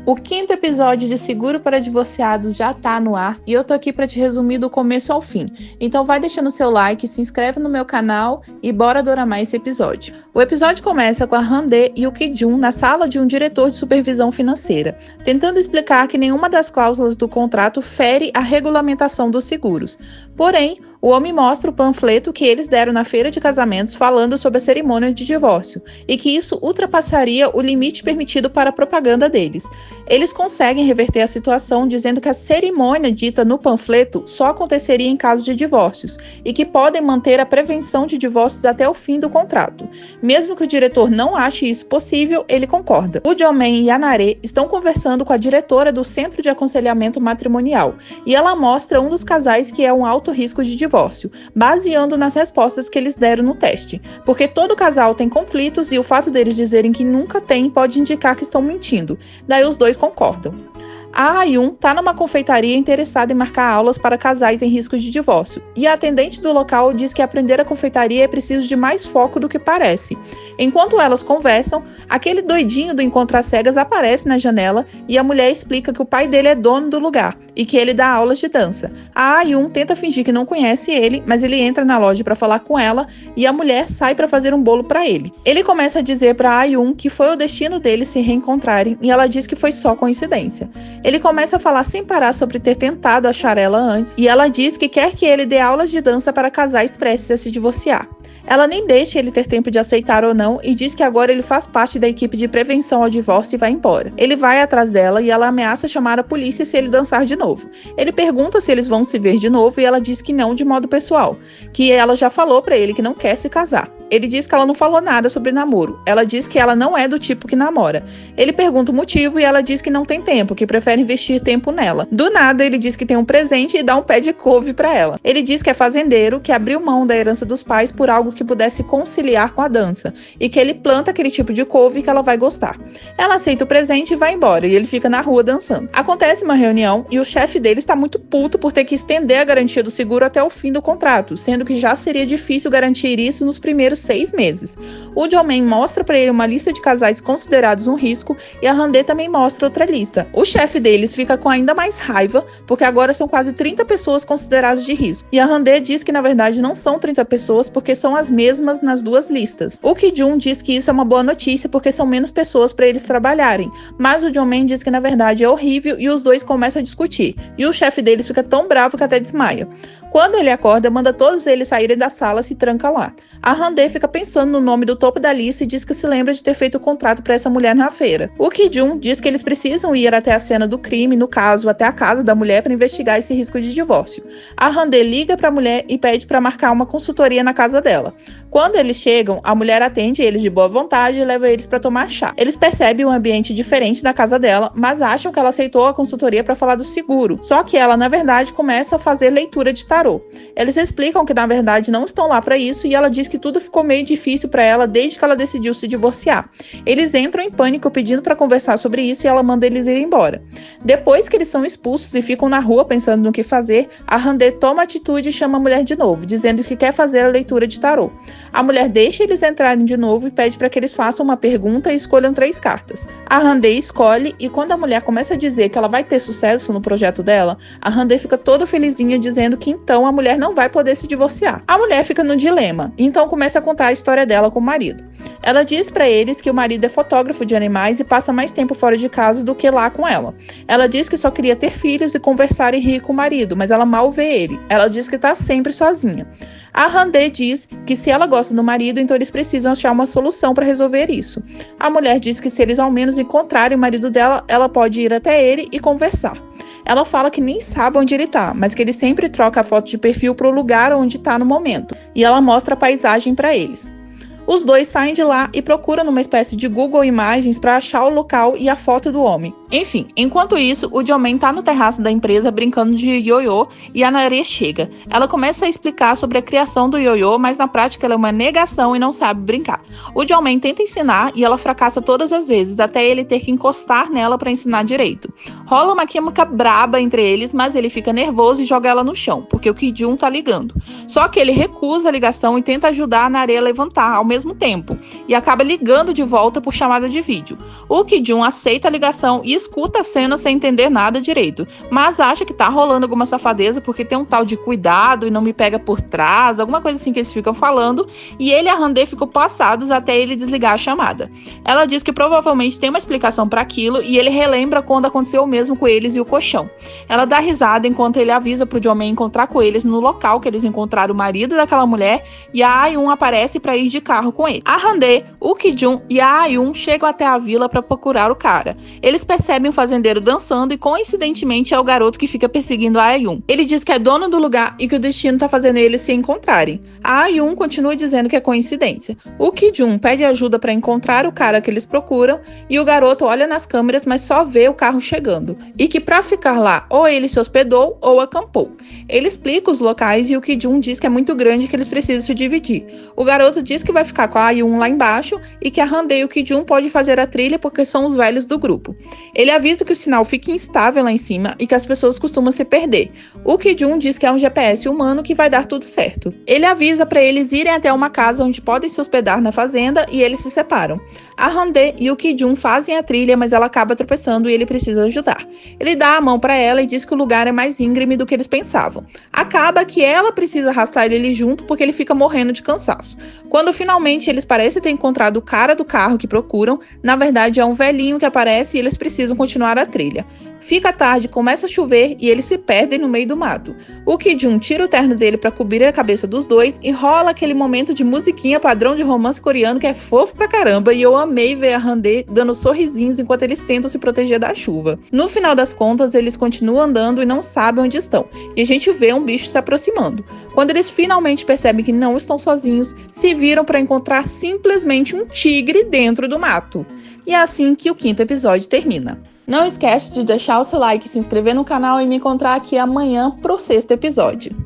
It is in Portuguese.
O 5º episódio de Seguro para Divorciados já tá no ar e eu tô aqui para te resumir do começo ao fim. Então vai deixando seu like, se inscreve no meu canal e bora adorar mais esse episódio. O episódio começa com a Han-dae e o Ki-jun na sala de um diretor de supervisão financeira, tentando explicar que nenhuma das cláusulas do contrato fere a regulamentação dos seguros. Porém, o homem mostra o panfleto que eles deram na feira de casamentos falando sobre a cerimônia de divórcio e que isso ultrapassaria o limite permitido para a propaganda deles. Eles conseguem reverter a situação dizendo que a cerimônia dita no panfleto só aconteceria em caso de divórcios e que podem manter a prevenção de divórcios até o fim do contrato. Mesmo que o diretor não ache isso possível, ele concorda. O Jong-man e a Na-rae estão conversando com a diretora do Centro de Aconselhamento Matrimonial e ela mostra um dos casais que é um alto risco de divórcio, baseando nas respostas que eles deram no teste, porque todo casal tem conflitos e o fato deles dizerem que nunca tem pode indicar que estão mentindo. Daí os dois concordam. A Ayun está numa confeitaria interessada em marcar aulas para casais em risco de divórcio, e a atendente do local diz que aprender a confeitaria é preciso de mais foco do que parece. Enquanto elas conversam, aquele doidinho do Encontro às Cegas aparece na janela e a mulher explica que o pai dele é dono do lugar e que ele dá aulas de dança. A Ayun tenta fingir que não conhece ele, mas ele entra na loja para falar com ela e a mulher sai para fazer um bolo para ele. Ele começa a dizer para Ayun que foi o destino deles se reencontrarem e ela diz que foi só coincidência. Ele começa a falar sem parar sobre ter tentado achar ela antes e ela diz que quer que ele dê aulas de dança para casais prestes a se divorciar. Ela nem deixa ele ter tempo de aceitar ou não e diz que agora ele faz parte da equipe de prevenção ao divórcio e vai embora. Ele vai atrás dela e ela ameaça chamar a polícia se ele dançar de novo. Ele pergunta se eles vão se ver de novo e ela diz que não de modo pessoal, que ela já falou pra ele que não quer se casar. Ele diz que ela não falou nada sobre namoro. Ela diz que ela não é do tipo que namora. Ele pergunta o motivo e ela diz que não tem tempo, que prefere investir tempo nela. Do nada, ele diz que tem um presente e dá um pé de couve pra ela. Ele diz que é fazendeiro, que abriu mão da herança dos pais por algo que pudesse conciliar com a dança, e que ele planta aquele tipo de couve que ela vai gostar. Ela aceita o presente e vai embora, e ele fica na rua dançando. Acontece uma reunião e o chefe dele está muito puto por ter que estender a garantia do seguro até o fim do contrato, sendo que já seria difícil garantir isso nos primeiros 6 meses. O Jong-man mostra para ele uma lista de casais considerados um risco e a Han-dae também mostra outra lista. O chefe deles fica com ainda mais raiva, porque agora são quase 30 pessoas consideradas de risco. E a Han-dae diz que na verdade não são 30 pessoas porque são as mesmas nas duas listas. O Ki-jun diz que isso é uma boa notícia porque são menos pessoas para eles trabalharem, mas o Jong-man diz que na verdade é horrível e os dois começam a discutir. E o chefe deles fica tão bravo que até desmaia. Quando ele acorda, manda todos eles saírem da sala e se tranca lá. A Han-dae fica pensando no nome do topo da lista e diz que se lembra de ter feito o contrato para essa mulher na feira. O Ki-jun diz que eles precisam ir até a cena do crime, no caso, até a casa da mulher para investigar esse risco de divórcio. A Han-dae liga para a mulher e pede para marcar uma consultoria na casa dela. Quando eles chegam, a mulher atende eles de boa vontade e leva eles para tomar chá. Eles percebem um ambiente diferente da casa dela, mas acham que ela aceitou a consultoria para falar do seguro. Só que ela, na verdade, começa a fazer leitura de tarô. Eles explicam que na verdade não estão lá para isso e ela diz que tudo ficou meio difícil para ela desde que ela decidiu se divorciar. Eles entram em pânico pedindo para conversar sobre isso e ela manda eles ir embora. Depois que eles são expulsos e ficam na rua pensando no que fazer, a Han-dae toma atitude e chama a mulher de novo, dizendo que quer fazer a leitura de tarô. A mulher deixa eles entrarem de novo e pede para que eles façam uma pergunta e escolham 3 cartas. A Han-dae escolhe e quando a mulher começa a dizer que ela vai ter sucesso no projeto dela, a Han-dae fica toda felizinha dizendo que então a mulher não vai poder se divorciar. A mulher fica no dilema, então começa a contar a história dela com o marido. Ela diz para eles que o marido é fotógrafo de animais e passa mais tempo fora de casa do que lá com ela. Ela diz que só queria ter filhos e conversar e rir com o marido, mas ela mal vê ele. Ela diz que está sempre sozinha. A Han-dae diz que se ela gosta do marido, então eles precisam achar uma solução para resolver isso. A mulher diz que se eles ao menos encontrarem o marido dela, ela pode ir até ele e conversar. Ela fala que nem sabe onde ele tá, mas que ele sempre troca a foto de perfil pro lugar onde tá no momento. E ela mostra a paisagem para eles. Os dois saem de lá e procuram numa espécie de Google Imagens para achar o local e a foto do homem. Enfim, enquanto isso, o Jong-man tá no terraço da empresa brincando de ioiô e a Na-rae chega. Ela começa a explicar sobre a criação do ioiô, mas na prática ela é uma negação e não sabe brincar. O Jong-man tenta ensinar e ela fracassa todas as vezes, até ele ter que encostar nela para ensinar direito. Rola uma química braba entre eles, mas ele fica nervoso e joga ela no chão, porque o Ki-jun tá ligando. Só que ele recusa a ligação e tenta ajudar a Na-rae a levantar, ao mesmo tempo e acaba ligando de volta por chamada de vídeo. O Ki-jun aceita a ligação e escuta a cena sem entender nada direito, mas acha que tá rolando alguma safadeza porque tem um tal de cuidado e não me pega por trás, alguma coisa assim que eles ficam falando, e ele e a Han-dae ficam passados até ele desligar a chamada. Ela diz que provavelmente tem uma explicação para aquilo e ele relembra quando aconteceu o mesmo com eles e o colchão. Ela dá risada enquanto ele avisa pro Joe-man encontrar com eles no local que eles encontraram o marido daquela mulher, e a Ayun aparece para ir de carro com ele. A Han-dae, o Ki-jun e a Ayun chegam até a vila para procurar o cara. Eles percebem o fazendeiro dançando e coincidentemente é o garoto que fica perseguindo a Ayun. Ele diz que é dono do lugar e que o destino tá fazendo eles se encontrarem. A Ayun continua dizendo que é coincidência. O Ki-jun pede ajuda para encontrar o cara que eles procuram e o garoto olha nas câmeras, mas só vê o carro chegando. E que para ficar lá, ou ele se hospedou ou acampou. Ele explica os locais e o Ki-jun diz que é muito grande e que eles precisam se dividir. O garoto diz que vai ficar com a Ayun lá embaixo e que a Han-dae e o Ki-jun podem fazer a trilha porque são os velhos do grupo. Ele avisa que o sinal fica instável lá em cima e que as pessoas costumam se perder. O Ki-jun diz que é um GPS humano que vai dar tudo certo. Ele avisa para eles irem até uma casa onde podem se hospedar na fazenda e eles se separam. A Han-dae e o Ki-jun fazem a trilha, mas ela acaba tropeçando e ele precisa ajudar. Ele dá a mão para ela e diz que o lugar é mais íngreme do que eles pensavam. Acaba que ela precisa arrastar ele junto porque ele fica morrendo de cansaço. Quando finalmente eles parecem ter encontrado o cara do carro que procuram, na verdade é um velhinho que aparece e eles precisam continuar a trilha. Fica tarde, começa a chover e eles se perdem no meio do mato. O Ki-jun tira o terno dele para cobrir a cabeça dos dois e rola aquele momento de musiquinha padrão de romance coreano que é fofo pra caramba, e eu amei ver a Han-dae dando sorrisinhos enquanto eles tentam se proteger da chuva. No final das contas, eles continuam andando e não sabem onde estão, e a gente vê um bicho se aproximando. Quando eles finalmente percebem que não estão sozinhos, se viram para encontrar simplesmente um tigre dentro do mato. E é assim que o 5º episódio termina. Não esquece de deixar o seu like, se inscrever no canal e me encontrar aqui amanhã pro 6º episódio.